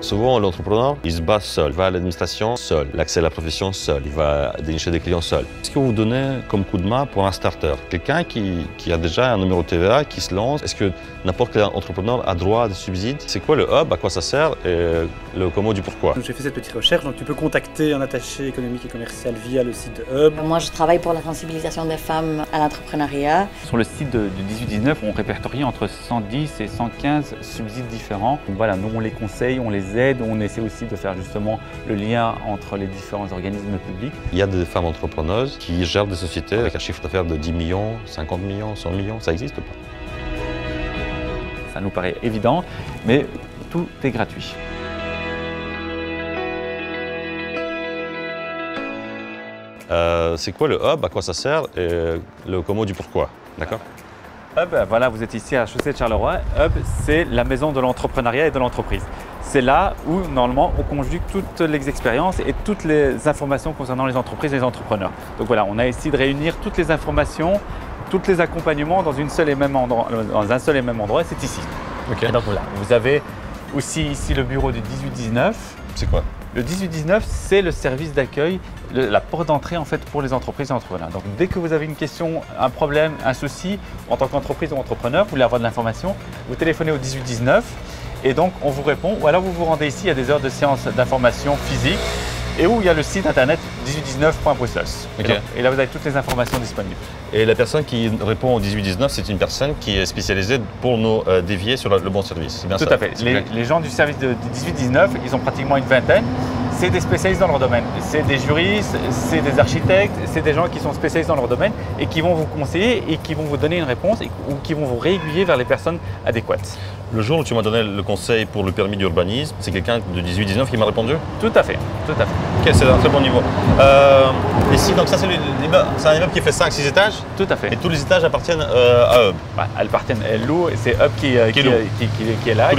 Souvent, l'entrepreneur, il se bat seul. Il va à l'administration seul, l'accès à la profession seul, il va dénicher des clients seul. Qu'est-ce que vous donnez comme coup de main pour un starter? Quelqu'un qui a déjà un numéro TVA, qui se lance, est-ce que n'importe quel entrepreneur a droit à des subsides? C'est quoi le hub, à quoi ça sert et le comment du pourquoi? J'ai fait cette petite recherche, donc tu peux contacter un attaché économique et commercial via le site de Hub. Moi, je travaille pour la sensibilisation des femmes à l'entrepreneuriat. Sur le site du 18-19, on répertorie entre 110 et 115 subsides différents. Donc voilà, nous on les conseille, on les aide, on essaie aussi de faire justement le lien entre les différents organismes publics. Il y a des femmes entrepreneuses qui gèrent des sociétés avec un chiffre d'affaires de 10 millions, 50 millions, 100 millions, ça existe ou pas? Ça nous paraît évident, mais tout est gratuit. C'est quoi le hub, à quoi ça sert et le comment du pourquoi, d'accord? Hub, voilà, vous êtes ici à la chaussée de Charleroi. Hub, c'est la maison de l'entrepreneuriat et de l'entreprise. C'est là où, normalement, on conjugue toutes les expériences et toutes les informations concernant les entreprises et les entrepreneurs. Donc voilà, on a essayé de réunir toutes les informations, tous les accompagnements dans un seul et même endroit, c'est ici. Okay. Et donc voilà, vous avez aussi ici le bureau du 18-19. C'est quoi? Le 18-19, c'est le service d'accueil, la porte d'entrée en fait pour les entreprises et entrepreneurs. Donc dès que vous avez une question, un problème, un souci, en tant qu'entreprise ou entrepreneur, vous voulez avoir de l'information, vous téléphonez au 18-19 et donc on vous répond. Ou alors vous vous rendez ici, il y a des heures de séance d'information physique et où il y a le site internet 1819.brussels. Okay. Et là vous avez toutes les informations disponibles. Et la personne qui répond au 18-19, c'est une personne qui est spécialisée pour nous dévier sur le bon service. C'est bien Tout ça? à fait. Les gens du service du 18-19, ils ont pratiquement une vingtaine. C'est des spécialistes dans leur domaine. C'est des juristes, c'est des architectes, c'est des gens qui sont spécialistes dans leur domaine et qui vont vous conseiller et qui vont vous donner une réponse ou qui vont vous réaiguiller vers les personnes adéquates. Le jour où tu m'as donné le conseil pour le permis d'urbanisme, c'est quelqu'un de 18-19 qui m'a répondu? Tout à fait, tout à fait. Ok, c'est un très bon niveau. Ici, donc ça c'est un immeuble qui fait 5-6 étages? Tout à fait. Et tous les étages appartiennent à Hub? Bah, elles appartiennent, elles louent et c'est Hub qui est là.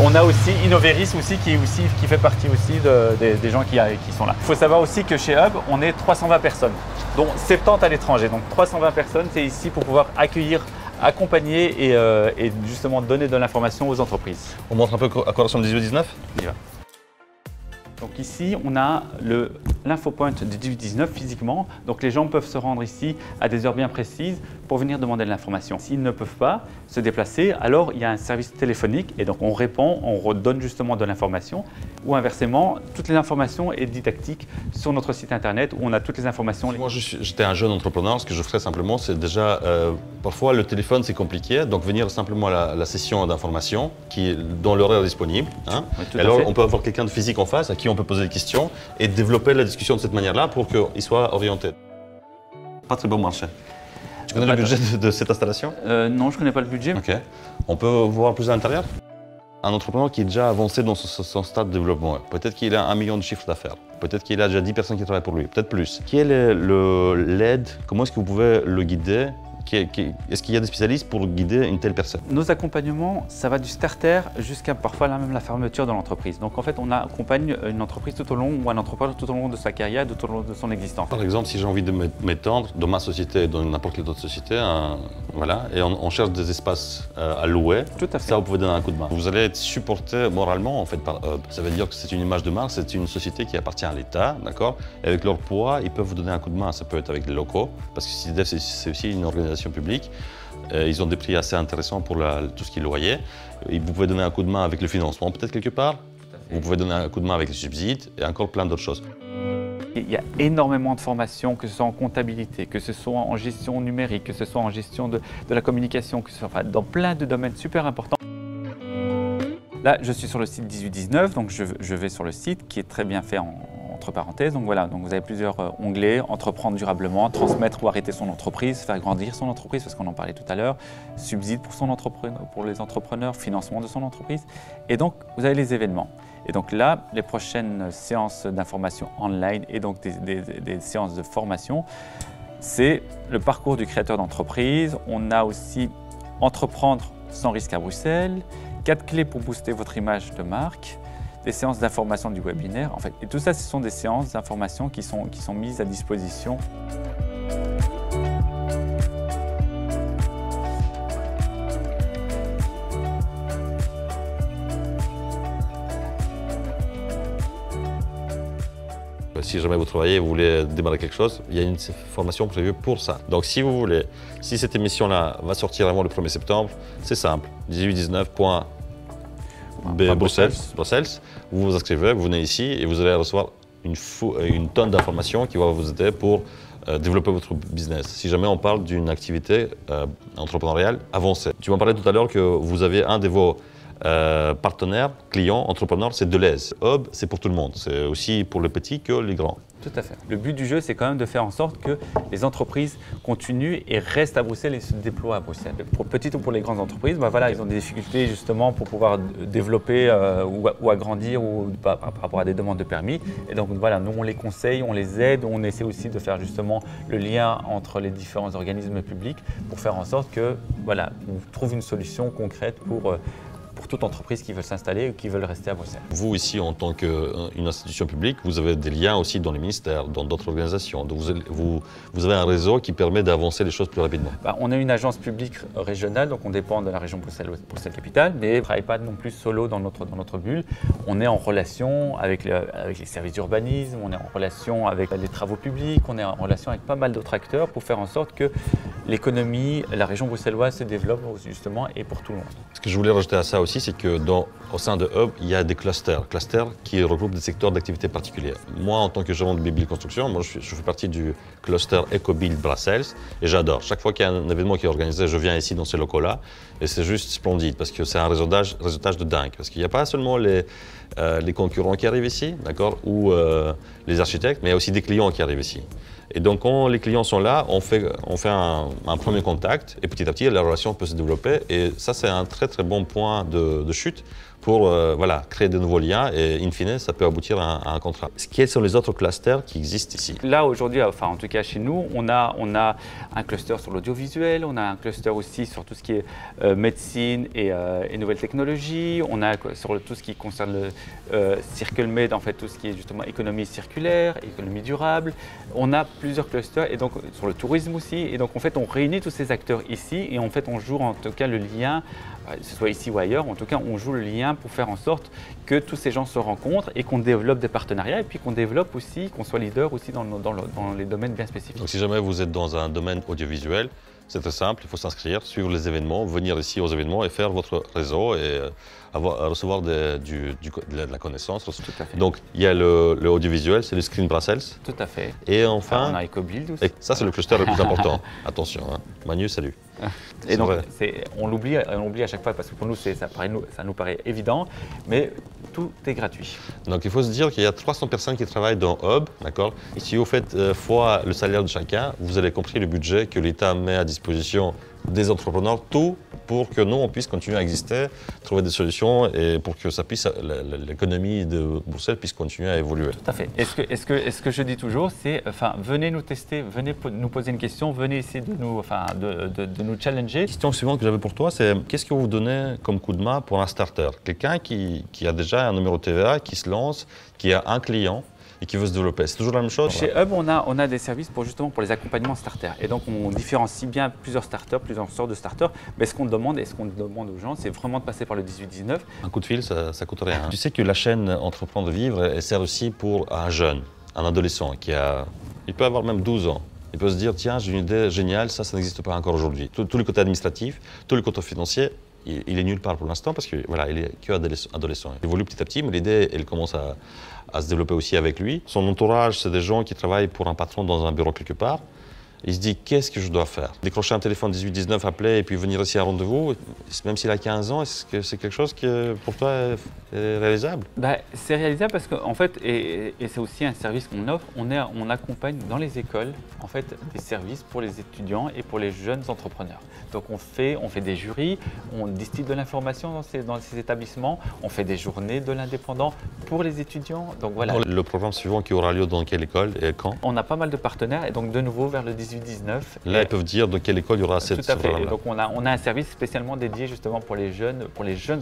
On a aussi Innoveris aussi qui fait partie aussi des gens qui sont là. Il faut savoir aussi que chez Hub, on est 320 personnes, dont 70 à l'étranger. Donc 320 personnes, c'est ici pour pouvoir accueillir, accompagner et justement donner de l'information aux entreprises. On montre un peu à quoi ressemble le 18-19? On y va. Donc ici, on a l'infopoint du 18-19 physiquement. Donc les gens peuvent se rendre ici à des heures bien précises pour venir demander de l'information. S'ils ne peuvent pas se déplacer, alors il y a un service téléphonique et donc on répond, on redonne justement de l'information. Ou inversement, toutes les informations et didactiques sur notre site internet où on a toutes les informations. Moi, j'étais un jeune entrepreneur. Ce que je ferais simplement, c'est déjà, parfois le téléphone c'est compliqué, donc venir simplement à la session d'information qui est dans l'horaire disponible. Hein. Oui, alors on peut avoir quelqu'un de physique en face à qui on peut poser des questions et développer la discussion de cette manière-là pour qu'il soit orienté. Pas très bon marché. Tu connais le budget de cette installation? Non, je ne connais pas le budget. Ok. On peut voir plus à l'intérieur? Un entrepreneur qui est déjà avancé dans son stade de développement, peut-être qu'il a 1 million de chiffre d'affaires, peut-être qu'il a déjà 10 personnes qui travaillent pour lui, peut-être plus. Quelle est l'aide? Comment est-ce que vous pouvez le guider? Est-ce qu'il y a des spécialistes pour guider une telle personne? Nos accompagnements, ça va du starter jusqu'à parfois même la fermeture de l'entreprise. Donc en fait, on accompagne une entreprise tout au long ou un entrepreneur tout au long de sa carrière, tout au long de son existence. Par exemple, si j'ai envie de m'étendre dans ma société, dans n'importe quelle autre société, voilà, et on cherche des espaces à louer, Tout à fait. ça vous pouvez donner un coup de main. Vous allez être supporté moralement en fait par Hub. Ça veut dire que c'est une image de marque, c'est une société qui appartient à l'État, d'accord? Et avec leur poids, ils peuvent vous donner un coup de main. Ça peut être avec les locaux, parce que CIDEF c'est aussi une organisation publique. Ils ont des prix assez intéressants pour tout ce qui est loyer. Et vous pouvez donner un coup de main avec le financement peut-être quelque part. Vous pouvez donner un coup de main avec les subsides et encore plein d'autres choses. Il y a énormément de formations, que ce soit en comptabilité, que ce soit en gestion numérique, que ce soit en gestion de la communication, que ce soit dans plein de domaines super importants. Là, je suis sur le site 18-19, donc je vais sur le site qui est très bien fait entre parenthèses. Donc voilà, donc vous avez plusieurs onglets, entreprendre durablement, transmettre ou arrêter son entreprise, faire grandir son entreprise, parce qu'on en parlait tout à l'heure, subside pour les entrepreneurs, financement de son entreprise. Et donc, vous avez les événements. Et donc là, les prochaines séances d'information online et donc des séances de formation, c'est le parcours du créateur d'entreprise. On a aussi entreprendre sans risque à Bruxelles, 4 clés pour booster votre image de marque, des séances d'information du webinaire. En fait, et tout ça, ce sont des séances d'information qui sont mises à disposition. si jamais vous travaillez et vous voulez démarrer quelque chose, il y a une formation prévue pour ça. Donc si vous voulez, si cette émission-là va sortir avant le 1er septembre, c'est simple, 1819.Bruxelles, vous vous inscrivez, vous venez ici et vous allez recevoir une tonne d'informations qui va vous aider pour développer votre business. Si jamais on parle d'une activité entrepreneuriale avancée. Tu m'en parlais tout à l'heure que vous avez un de vos partenaires, clients, entrepreneurs, c'est Deleuze. Hub, c'est pour tout le monde. C'est aussi pour les petits que les grands. Tout à fait. Le but du jeu, c'est quand même de faire en sorte que les entreprises continuent et restent à Bruxelles et se déploient à Bruxelles. Pour petites ou pour les grandes entreprises, voilà, ils ont des difficultés justement pour pouvoir développer ou agrandir par rapport à des demandes de permis. Et donc voilà, nous on les conseille, on les aide, on essaie aussi de faire justement le lien entre les différents organismes publics pour faire en sorte que voilà, on trouve une solution concrète pour toute entreprise qui veut s'installer ou qui veut rester à Bruxelles. Vous, ici, en tant qu'une institution publique, vous avez des liens aussi dans les ministères, dans d'autres organisations. Donc vous avez un réseau qui permet d'avancer les choses plus rapidement. On est une agence publique régionale, donc on dépend de la région Bruxelles-Capitale, mais on ne travaille pas non plus solo dans notre bulle. On est en relation avec les services d'urbanisme, on est en relation avec les travaux publics, on est en relation avec pas mal d'autres acteurs pour faire en sorte que l'économie, la région bruxelloise se développe justement et pour tout le monde. Ce que je voulais rajouter à ça aussi, c'est que au sein de Hub, il y a des clusters qui regroupent des secteurs d'activité particuliers. Moi, en tant que gérant de Build Construction, je fais partie du cluster EcoBuild Bruxelles et j'adore. Chaque fois qu'il y a un événement qui est organisé, je viens ici dans ces locaux-là et c'est juste splendide parce que c'est un réseautage de dingue. Parce qu'il n'y a pas seulement les concurrents qui arrivent ici, d'accord, ou les architectes, mais il y a aussi des clients qui arrivent ici. Et donc, quand les clients sont là, on fait un premier contact et petit à petit, la relation peut se développer. Et ça, c'est un très, très bon point de chute pour créer de nouveaux liens et in fine, ça peut aboutir à un contrat. Quels sont les autres clusters qui existent ici? Là, aujourd'hui, enfin en tout cas chez nous, on a un cluster sur l'audiovisuel, on a un cluster aussi sur tout ce qui est médecine et nouvelles technologies, on a sur tout ce qui concerne le CircleMed, en fait tout ce qui est justement économie circulaire, économie durable. On a plusieurs clusters et donc sur le tourisme aussi. Et donc en fait, on réunit tous ces acteurs ici et en fait, on joue en tout cas le lien, que ce soit ici ou ailleurs, en tout cas, on joue le lien pour faire en sorte que tous ces gens se rencontrent et qu'on développe des partenariats et puis qu'on développe aussi, qu'on soit leader aussi dans les domaines bien spécifiques. Donc si jamais vous êtes dans un domaine audiovisuel, c'est très simple, il faut s'inscrire, suivre les événements, venir ici aux événements et faire votre réseau et recevoir de la connaissance. Tout à fait. Donc il y a le audiovisuel, c'est le Screen Brussels. Tout à fait. Et enfin, on a EcoBuild aussi. Et ça c'est le cluster le plus important. Attention, hein. Manu, salut. Et donc, on l'oublie à chaque fois parce que pour nous, ça nous paraît évident, mais tout est gratuit. Donc, il faut se dire qu'il y a 300 personnes qui travaillent dans Hub, d'accord? Et si vous faites fois le salaire de chacun, vous avez compris le budget que l'État met à disposition des entrepreneurs, tout pour que nous, on puisse continuer à exister, trouver des solutions et pour que ça puisse, l'économie de Bruxelles puisse continuer à évoluer. Tout à fait. Et ce que je dis toujours, c'est, venez nous tester, venez nous poser une question, venez essayer de nous challenger. La question suivante que j'avais pour toi, c'est qu'est-ce que vous donnez comme coup de main pour un starter? Quelqu'un qui a déjà un numéro de TVA, qui se lance, qui a un client et qui veut se développer. C'est toujours la même chose? Chez Hub, on a des services pour les accompagnements starters. Et donc, on différencie bien plusieurs starters, plusieurs sortes de starters. Mais ce qu'on demande aux gens, c'est vraiment de passer par le 18-19. Un coup de fil, ça ne coûte rien. Tu sais que la chaîne Entreprendre Vivre, elle sert aussi pour un jeune, un adolescent il peut avoir même 12 ans. Il peut se dire, tiens, j'ai une idée géniale, ça n'existe pas encore aujourd'hui. Tout le côté administratif, tout le côté financier, il est nulle part pour l'instant parce qu'il est qu'adolescent. Il évolue petit à petit, mais l'idée, elle commence à se développer aussi avec lui. Son entourage, c'est des gens qui travaillent pour un patron dans un bureau quelque part. Il se dit, qu'est-ce que je dois faire? Décrocher un téléphone 18-19, appeler et puis venir ici à rendez-vous, même s'il a 15 ans, est-ce que c'est quelque chose qui, pour toi, est réalisable? C'est réalisable parce qu'en fait, et c'est aussi un service qu'on offre, on accompagne dans les écoles en fait, des services pour les étudiants et pour les jeunes entrepreneurs. Donc on fait des jurys, on distille de l'information dans ces établissements, on fait des journées de l'indépendant pour les étudiants. Donc voilà. Le programme suivant qui aura lieu dans quelle école et quand? On a pas mal de partenaires et donc de nouveau vers le 18-19. Là, ils peuvent dire de quelle école il y aura cette Tout à fait. Et donc on a un service spécialement dédié justement pour les jeunes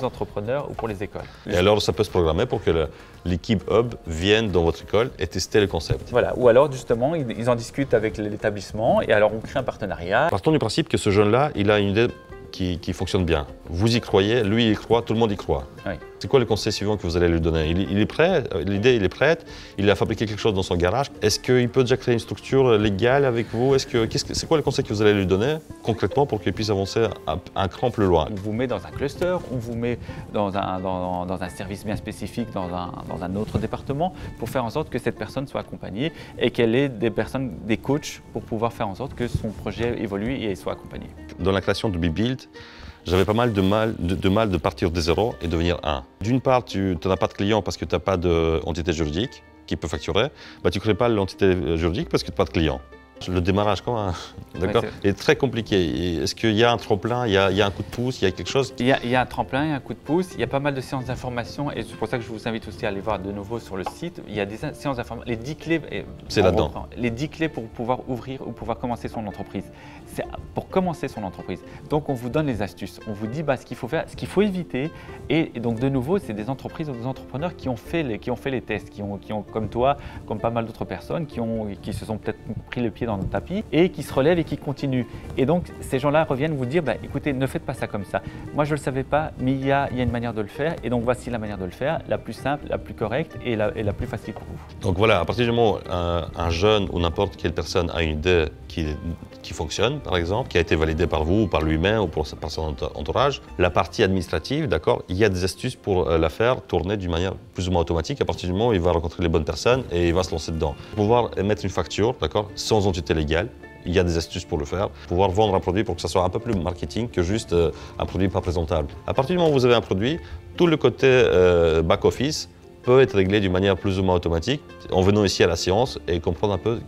entrepreneurs ou pour les écoles. Et alors ça peut se programmer pour que l'équipe Hub vienne dans votre école et tester le concept. Voilà. Ou alors justement, ils en discutent avec l'établissement et alors on crée un partenariat. Partons du principe que ce jeune-là, il a une idée qui fonctionne bien. Vous y croyez, lui il y croit, tout le monde y croit. Oui. C'est quoi le conseil suivant que vous allez lui donner? Il est prêt, l'idée il est prête, il a fabriqué quelque chose dans son garage. Est-ce qu'il peut déjà créer une structure légale avec vous? C'est quoi le conseil que vous allez lui donner concrètement pour qu'il puisse avancer un cran plus loin? On vous met dans un cluster, on vous met dans un service bien spécifique, dans un autre département, pour faire en sorte que cette personne soit accompagnée et qu'elle ait des coachs pour pouvoir faire en sorte que son projet évolue et soit accompagné. Dans la création de BeBuild, j'avais pas mal de mal de partir de zéro et devenir un. D'une part, tu n'as pas de client parce que tu n'as pas d'entité juridique qui peut facturer. Tu ne crées pas l'entité juridique parce que tu n'as pas de client. Le démarrage est très compliqué. Est-ce qu'il y a un tremplin, il y a un coup de pouce, il y a quelque chose? Il y a un tremplin, il y a un coup de pouce, il y a pas mal de séances d'information et c'est pour ça que je vous invite aussi à aller voir de nouveau sur le site. Il y a des séances d'information, les 10 clés. C'est là-dedans. Les 10 clés pour pouvoir ouvrir ou pouvoir commencer son entreprise. C'est pour commencer son entreprise. Donc on vous donne les astuces, on vous dit ce qu'il faut faire, ce qu'il faut éviter. Et donc de nouveau, c'est des entreprises ou des entrepreneurs qui ont fait les tests, qui ont comme toi, comme pas mal d'autres personnes, qui se sont peut-être pris le pied dans le tapis et qui se relèvent et qui continuent. Et donc ces gens-là reviennent vous dire écoutez, ne faites pas ça comme ça. Moi je ne le savais pas, mais il y a une manière de le faire et donc voici la manière de le faire, la plus simple, la plus correcte et la plus facile pour vous. Donc voilà, à partir du moment où un jeune ou n'importe quelle personne a une idée qui fonctionne, par exemple, qui a été validée par vous ou par lui-même ou par son entourage, la partie administrative, d'accord, il y a des astuces pour la faire tourner d'une manière plus ou moins automatique à partir du moment où il va rencontrer les bonnes personnes et il va se lancer dedans. Pouvoir émettre une facture, d'accord, sans entité légale, il y a des astuces pour le faire. Pouvoir vendre un produit pour que ça soit un peu plus marketing que juste un produit pas présentable. À partir du moment où vous avez un produit, tout le côté back-office peut être réglé d'une manière plus ou moins automatique en venant ici à la séance et comprendre un peu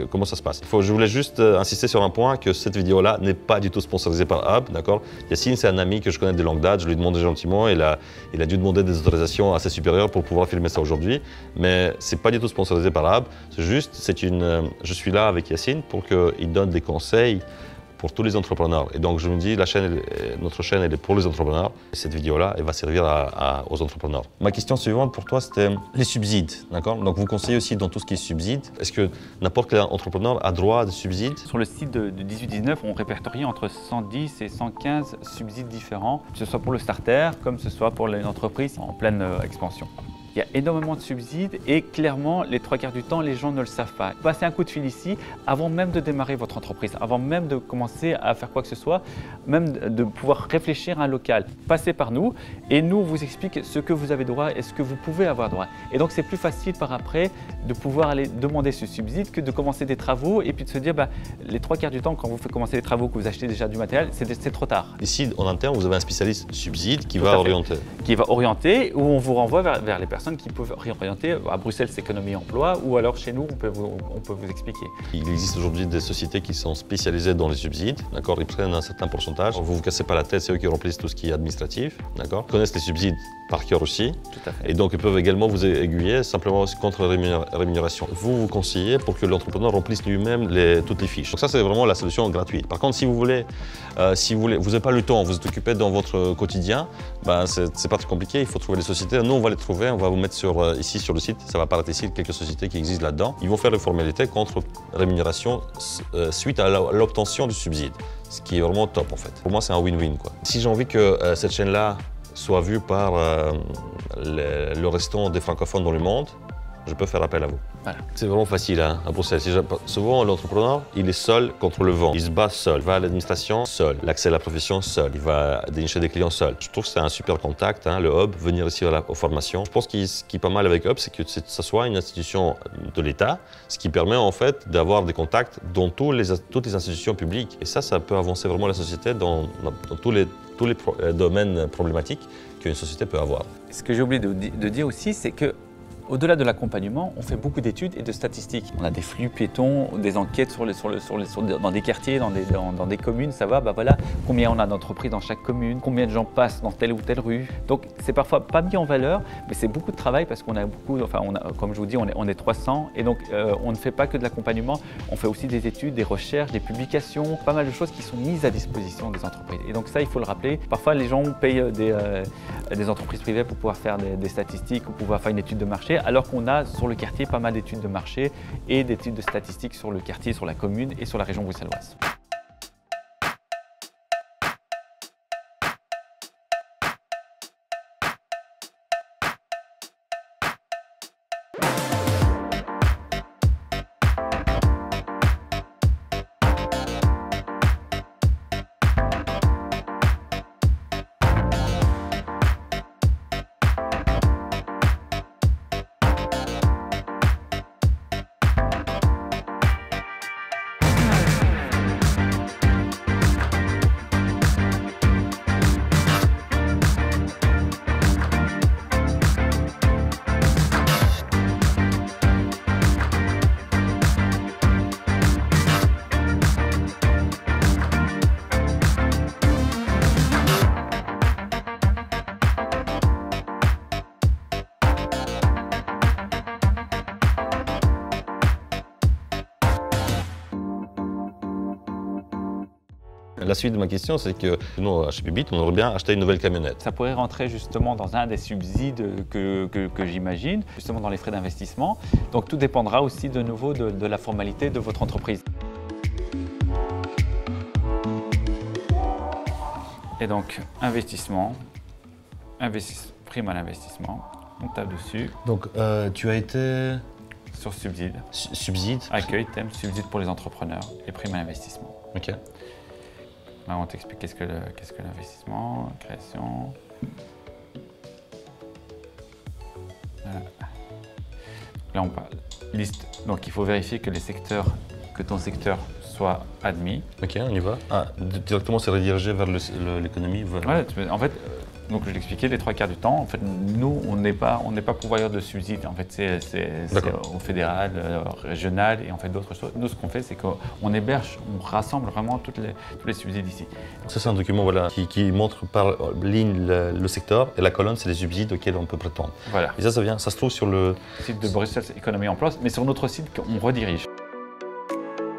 comment ça se passe. Je voulais juste insister sur un point, que cette vidéo-là n'est pas du tout sponsorisée par Hub, d'accord? Yacine, c'est un ami que je connais de longue date, je lui ai demandé gentiment, il a dû demander des autorisations assez supérieures pour pouvoir filmer ça aujourd'hui, mais c'est pas du tout sponsorisé par Hub, c'est juste, je suis là avec Yacine pour qu'il donne des conseils pour tous les entrepreneurs. Et donc je me dis, notre chaîne elle est pour les entrepreneurs. Et cette vidéo-là, elle va servir aux entrepreneurs. Ma question suivante pour toi, c'était les subsides. D'accord? Donc vous conseillez aussi dans tout ce qui est subsides. Est-ce que n'importe quel entrepreneur a droit à des subsides? Sur le site de 1819, on répertorie entre 110 et 115 subsides différents, que ce soit pour le starter, comme ce soit pour une entreprise en pleine expansion. Il y a énormément de subsides et clairement, les 3/4 du temps, les gens ne le savent pas. Passez un coup de fil ici avant même de démarrer votre entreprise, avant même de commencer à faire quoi que ce soit, même de pouvoir réfléchir à un local. Passez par nous et nous, on vous explique ce que vous avez droit et ce que vous pouvez avoir droit. Et donc, c'est plus facile par après de pouvoir aller demander ce subside que de commencer des travaux et puis de se dire, les 3/4 du temps, quand vous faites commencer les travaux, que vous achetez déjà du matériel, c'est trop tard. Ici, en interne, vous avez un spécialiste subside qui va orienter. Qui va orienter ou on vous renvoie vers les personnes qui peuvent réorienter. À Bruxelles, c'est économie emploi, ou alors chez nous, on peut vous expliquer. Il existe aujourd'hui des sociétés qui sont spécialisées dans les subsides, d'accord? Ils prennent un certain pourcentage. Vous vous cassez pas la tête, c'est eux qui remplissent tout ce qui est administratif, d'accord? Ils connaissent les subsides par cœur aussi. Tout à fait. Et donc, ils peuvent également vous aiguiller simplement contre rémunération. Vous conseillez pour que l'entrepreneur remplisse lui-même toutes les fiches. Donc ça, c'est vraiment la solution gratuite. Par contre, si vous n'avez pas le temps, vous êtes occupé dans votre quotidien, c'est pas très compliqué, il faut trouver les sociétés. Nous, on va les trouver, on va vous mettre ici sur le site, ça va apparaître ici, quelques sociétés qui existent là-dedans. Ils vont faire les formalités contre rémunération suite à l'obtention du subside, ce qui est vraiment top en fait. Pour moi, c'est un win-win, quoi. Si j'ai envie que cette chaîne-là soit vue par le restant des francophones dans le monde, je peux faire appel à vous. Voilà. C'est vraiment facile à Bruxelles. Souvent, l'entrepreneur, il est seul contre le vent. Il se bat seul. Il va à l'administration seul. L'accès à la profession seul. Il va dénicher des clients seul. Je trouve que c'est un super contact, le Hub, venir ici aux formations. Je pense que ce qui est pas mal avec Hub, c'est que ça soit une institution de l'État, ce qui permet en fait d'avoir des contacts dans toutes les institutions publiques. Et ça peut avancer vraiment la société dans tous les domaines problématiques qu'une société peut avoir. Ce que j'ai oublié de dire aussi, c'est que au-delà de l'accompagnement, on fait beaucoup d'études et de statistiques. On a des flux piétons, des enquêtes dans des quartiers, dans des communes, ça va, voilà, combien on a d'entreprises dans chaque commune, combien de gens passent dans telle ou telle rue. Donc c'est parfois pas mis en valeur, mais c'est beaucoup de travail parce qu'on a beaucoup, comme je vous dis, on est 300 et donc on ne fait pas que de l'accompagnement, on fait aussi des études, des recherches, des publications, pas mal de choses qui sont mises à disposition des entreprises. Et donc ça, il faut le rappeler. Parfois, les gens payent des entreprises privées pour pouvoir faire des statistiques ou pouvoir faire une étude de marché, alors qu'on a sur le quartier pas mal d'études de marché et d'études de statistiques sur le quartier, sur la commune et sur la région bruxelloise. La suite de ma question, c'est que nous, chez Bibit, on aimerait bien acheter une nouvelle camionnette. Ça pourrait rentrer justement dans un des subsides que j'imagine, justement dans les frais d'investissement. Donc tout dépendra aussi de nouveau de la formalité de votre entreprise. Et donc investissement, prime à l'investissement, on tape dessus. Donc tu as été... Sur subside. Subside. Accueil, thème, subside pour les entrepreneurs et prime à l'investissement. Ok. Là, on t'explique qu'est-ce que l'investissement, création. Voilà. Là, on parle liste. Donc, il faut vérifier que ton secteur soit admis. Ok, on y va. Ah, directement, c'est redirigé vers l'économie. Ouais, en fait, donc je l'expliquais, les 3 quarts du temps, en fait, nous, on n'est pas pourvoyeur de subsides. En fait, c'est au fédéral, régional et en fait d'autres choses. Nous, ce qu'on fait, c'est qu'on héberge, on rassemble vraiment tous les subsides ici. Ça, c'est un document voilà, qui montre par ligne le secteur et la colonne, c'est les subsides auxquels on peut prétendre. Voilà. Et ça se trouve sur le site de Bruxelles Économie Emploi, mais sur notre site, on redirige.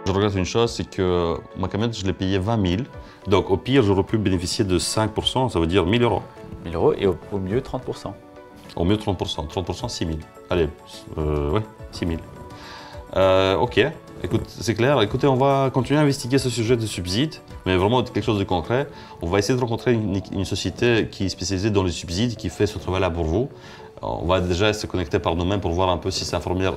Je regrette une chose, c'est que ma camionnette, je l'ai payée 20 000. Donc au pire, j'aurais pu bénéficier de 5%, ça veut dire 1 000 euros. 1 000 euros et au mieux 30%. Au mieux 30%. 30%, 6 000. Allez, ouais, 6 000. Ok, écoute, c'est clair. Écoutez, on va continuer à investiguer ce sujet de subsides, mais vraiment quelque chose de concret. On va essayer de rencontrer une société qui est spécialisée dans les subsides, qui fait ce travail-là pour vous. On va déjà se connecter par nous-mêmes pour voir un peu si c'est un formulaire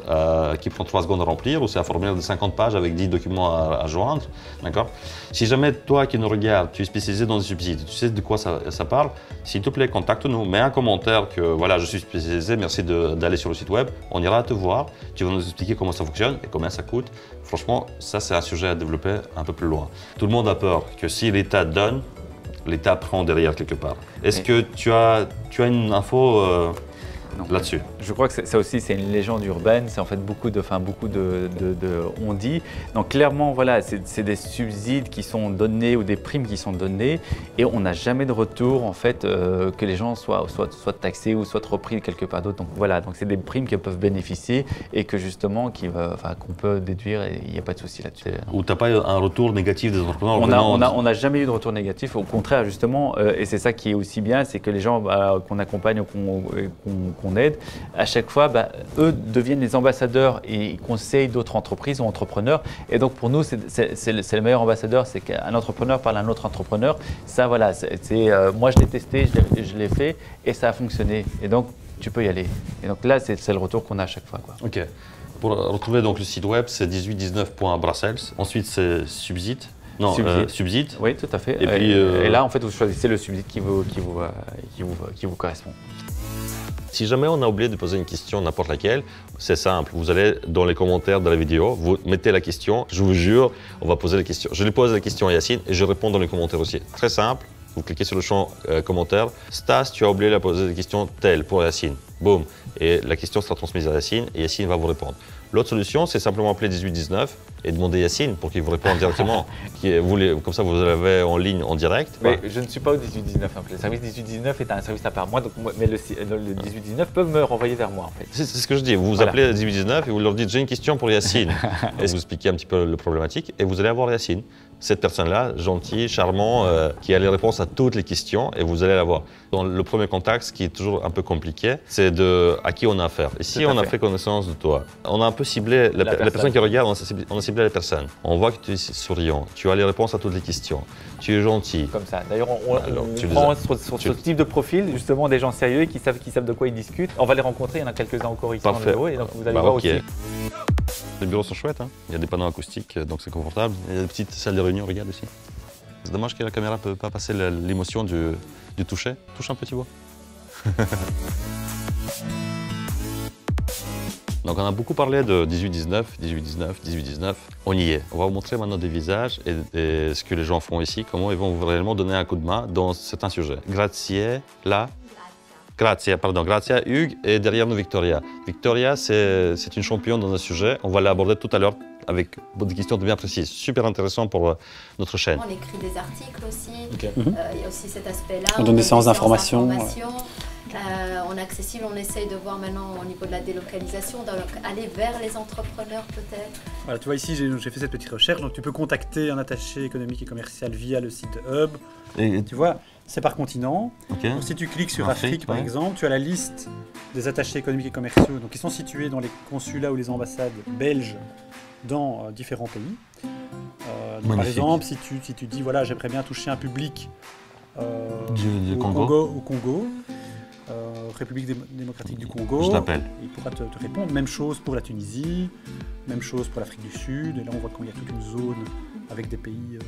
qui prend 3 secondes à remplir ou c'est un formulaire de 50 pages avec 10 documents à joindre. D'accord ? Si jamais toi qui nous regardes, tu es spécialisé dans les subsides, tu sais de quoi ça parle, s'il te plaît, contacte-nous. Mets un commentaire que voilà, je suis spécialisé, merci d'aller sur le site web. On ira te voir, tu vas nous expliquer comment ça fonctionne et combien ça coûte. Franchement, ça c'est un sujet à développer un peu plus loin. Tout le monde a peur que si l'État donne, l'État prend derrière quelque part. Est-ce que tu as une info là-dessus? Je crois que ça aussi, c'est une légende urbaine. C'est en fait beaucoup de on dit. Donc clairement, voilà, c'est des subsides qui sont donnés ou des primes qui sont données et on n'a jamais de retour en fait que les gens soient taxés ou soient repris quelque part d'autre. Donc voilà, donc c'est des primes qu'ils peuvent bénéficier et que justement qu'on peut déduire et il n'y a pas de souci là-dessus. Ou tu n'as pas un retour négatif des entrepreneurs? On n'a jamais eu de retour négatif. Au contraire, justement, et c'est ça qui est aussi bien, c'est que les gens qu'on accompagne ou qu'on aide, à chaque fois, eux deviennent les ambassadeurs et conseillent d'autres entreprises ou entrepreneurs. Et donc pour nous, c'est le meilleur ambassadeur, c'est qu'un entrepreneur parle à un autre entrepreneur. Ça, voilà, moi je l'ai testé, je l'ai fait et ça a fonctionné. Et donc tu peux y aller. Et donc là, c'est le retour qu'on a à chaque fois, quoi. Ok. Pour retrouver donc le site web, c'est 1819.brussels. Ensuite, c'est subside. Non, subside. Oui, tout à fait. Et puis, et là, en fait, vous choisissez le subside qui vous correspond. Si jamais on a oublié de poser une question, n'importe laquelle, c'est simple. Vous allez dans les commentaires de la vidéo, vous mettez la question. Je vous jure, on va poser la question. Je lui pose la question à Yacine et je réponds dans les commentaires aussi. Très simple. Vous cliquez sur le champ commentaire. Stas, tu as oublié de poser la question telle pour Yacine. Boum. Et la question sera transmise à Yacine et Yacine va vous répondre. L'autre solution, c'est simplement appeler 1819 et demander Yacine pour qu'il vous réponde directement. Comme ça, vous l'avez en ligne, en direct. Mais je ne suis pas au 1819. Le service 1819 est un service à part moi, mais le 1819 peut me renvoyer vers moi, en fait. C'est ce que je dis. Vous appelez 1819 et vous leur dites « j'ai une question pour Yacine ». Et vous expliquez un petit peu le problématique et vous allez avoir Yacine. Cette personne-là, gentil, charmant, qui a les réponses à toutes les questions et vous allez l'avoir. Dans le premier contact, ce qui est toujours un peu compliqué, c'est à qui on a affaire. Ici, on a fait connaissance de toi. On a un peu ciblé la personne qui regarde, on a ciblé la personne. On voit que tu es souriant, tu as les réponses à toutes les questions, tu es gentil. Comme ça. D'ailleurs, on prend sur ce type de profil, justement, des gens sérieux qui savent de quoi ils discutent. On va les rencontrer, il y en a quelques-uns encore ici dans le bureau et donc vous allez voir aussi. Les bureaux sont chouettes, hein. Il y a des panneaux acoustiques, donc c'est confortable. Il y a des petites salles de réunion, regarde ici. C'est dommage que la caméra ne peut pas passer l'émotion du toucher. Touche un peu, tu vois. Donc on a beaucoup parlé de 1819, 1819, 1819. On y est. On va vous montrer maintenant des visages et ce que les gens font ici, comment ils vont réellement donner un coup de main dans certains sujets. Grazie, là. Grazia, Hugues, et derrière nous, Victoria. Victoria, c'est une championne dans un sujet. On va l'aborder tout à l'heure avec des questions bien précises. Super intéressant pour notre chaîne. On écrit des articles aussi. Okay. Il y a aussi cet aspect-là. On donne des séances d'information. On est accessible, on essaye de voir maintenant au niveau de la délocalisation, d'aller vers les entrepreneurs peut-être. Voilà, tu vois ici j'ai fait cette petite recherche, donc tu peux contacter un attaché économique et commercial via le site de Hub. Et tu vois, c'est par continent. Okay. Donc, si tu cliques sur Afrique par exemple, tu as la liste des attachés économiques et commerciaux, donc ils sont situés dans les consulats ou les ambassades belges dans différents pays. Donc, par exemple, si tu dis voilà, j'aimerais bien toucher un public du au Congo, République démocratique du Congo, je t'appelle. Il pourra te répondre. Même chose pour la Tunisie, même chose pour l'Afrique du Sud. Et là, on voit qu'il y a toute une zone avec des pays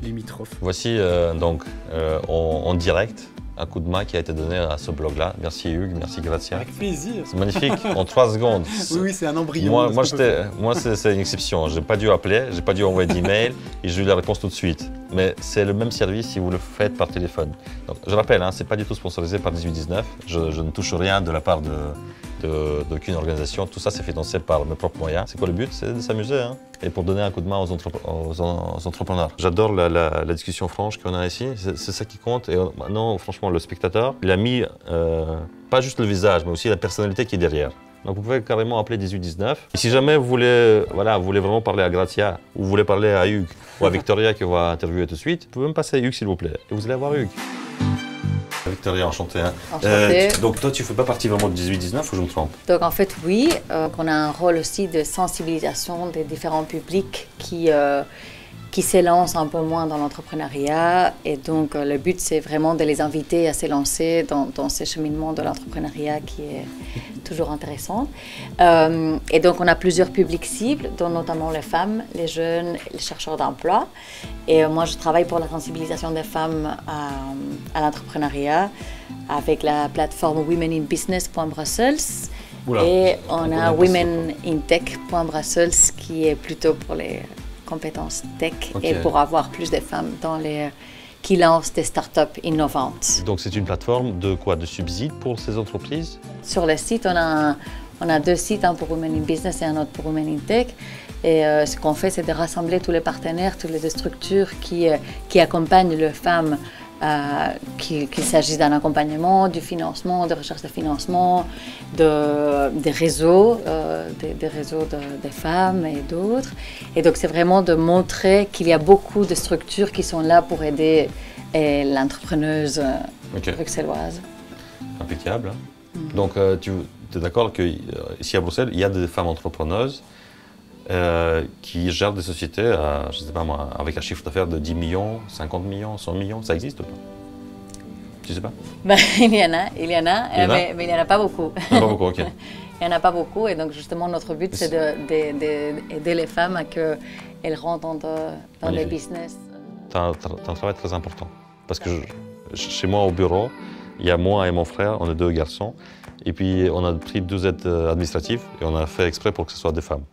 limitrophes. Voici donc en direct un coup de main qui a été donné à ce blog-là. Merci Hugues, merci Grazia. Avec plaisir. C'est magnifique, en 3 secondes. Oui, c'est un embryon. Moi c'est une exception. Je n'ai pas dû appeler, je n'ai pas dû envoyer d'email et j'ai eu la réponse tout de suite. Mais c'est le même service si vous le faites par téléphone. Donc, je rappelle, ce n'est pas du tout sponsorisé par 1819. Je ne touche rien de la part d'aucune organisation. Tout ça, c'est financé par mes propres moyens. C'est quoi le but? C'est de s'amuser et pour donner un coup de main aux entrepreneurs. J'adore la discussion franche qu'on a ici. C'est ça qui compte. Et maintenant, franchement, le spectateur, il a mis pas juste le visage, mais aussi la personnalité qui est derrière. Donc vous pouvez carrément appeler 1819. Et si jamais vous voulez vraiment parler à Grazia, ou vous voulez parler à Hugues, ou à Victoria qui va interviewer tout de suite, vous pouvez même passer à Hugues s'il vous plaît. Et vous allez avoir Hugues. Victoria, enchantée. Donc toi, tu ne fais pas partie vraiment de 1819 ou je me trompe? Donc en fait, oui. On a un rôle aussi de sensibilisation des différents publics qui s'élancent un peu moins dans l'entrepreneuriat. Et donc le but, c'est vraiment de les inviter à s'élancer dans ce cheminement de l'entrepreneuriat qui est toujours intéressant. Et donc on a plusieurs publics cibles, dont notamment les femmes, les jeunes, les chercheurs d'emploi. Et moi, je travaille pour la sensibilisation des femmes à l'entrepreneuriat avec la plateforme womeninbusiness.brussels. Et on a womenintech.brussels qui est plutôt pour les compétences tech et pour avoir plus de femmes qui lancent des startups innovantes. Donc c'est une plateforme de quoi? De subsides pour ces entreprises? Sur le site, on a 2 sites, un pour Women in Business et un autre pour Women in Tech. Et ce qu'on fait, c'est de rassembler tous les partenaires, toutes les structures qui accompagnent les femmes, qu'il s'agisse d'un accompagnement, du financement, de recherche de financement, des réseaux, des réseaux des femmes et d'autres. Et donc c'est vraiment de montrer qu'il y a beaucoup de structures qui sont là pour aider l'entrepreneuse bruxelloise. Impeccable. Donc tu es d'accord qu'ici à Bruxelles, il y a des femmes entrepreneuses qui gèrent des sociétés, je sais pas moi, avec un chiffre d'affaires de 10 millions, 50 millions, 100 millions, ça existe ou pas? Tu sais pas? Il y en a, mais il n'y en a pas beaucoup. Pas beaucoup, ok. Il n'y en a pas beaucoup et donc justement notre but c'est d'aider les femmes à qu'elles rentrent dans les business. C'est un travail très important parce que chez moi au bureau, il y a moi et mon frère, on est 2 garçons et puis on a pris 2 aides administratives et on a fait exprès pour que ce soit des femmes.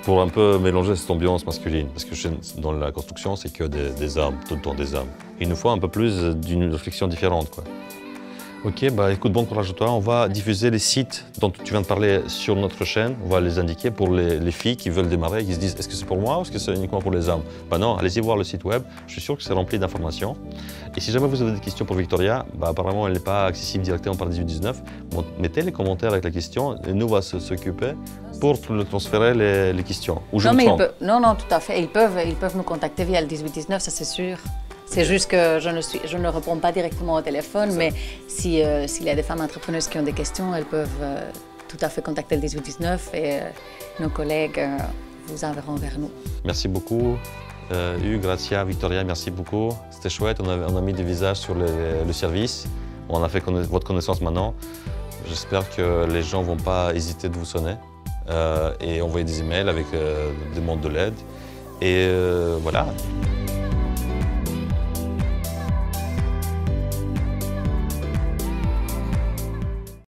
Pour un peu mélanger cette ambiance masculine, parce que dans la construction, c'est que des hommes, tout le temps des hommes. Il nous faut un peu plus d'une réflexion différente, quoi. Ok, bah écoute, bon courage à toi. On va diffuser les sites dont tu viens de parler sur notre chaîne. On va les indiquer pour les filles qui veulent démarrer et qui se disent est-ce que c'est pour moi ou est-ce que c'est uniquement pour les hommes? Bah non, allez-y voir le site web. Je suis sûr que c'est rempli d'informations. Et si jamais vous avez des questions pour Victoria, bah apparemment elle n'est pas accessible directement par 1819. Mettez les commentaires avec la question et nous on va s'occuper pour le transférer les questions. Ou je me trompe? Non, tout à fait. Ils peuvent nous contacter via le 1819, ça c'est sûr. C'est juste que je ne réponds pas directement au téléphone, mais s'il y a des femmes entrepreneuses qui ont des questions, elles peuvent tout à fait contacter le 1819 et nos collègues vous enverront vers nous. Merci beaucoup. Hugues, Grazia, Victoria, merci beaucoup. C'était chouette, on a mis des visages sur le service. On a fait votre connaissance maintenant. J'espère que les gens ne vont pas hésiter de vous sonner et envoyer des emails avec des demandes de l'aide. Et voilà.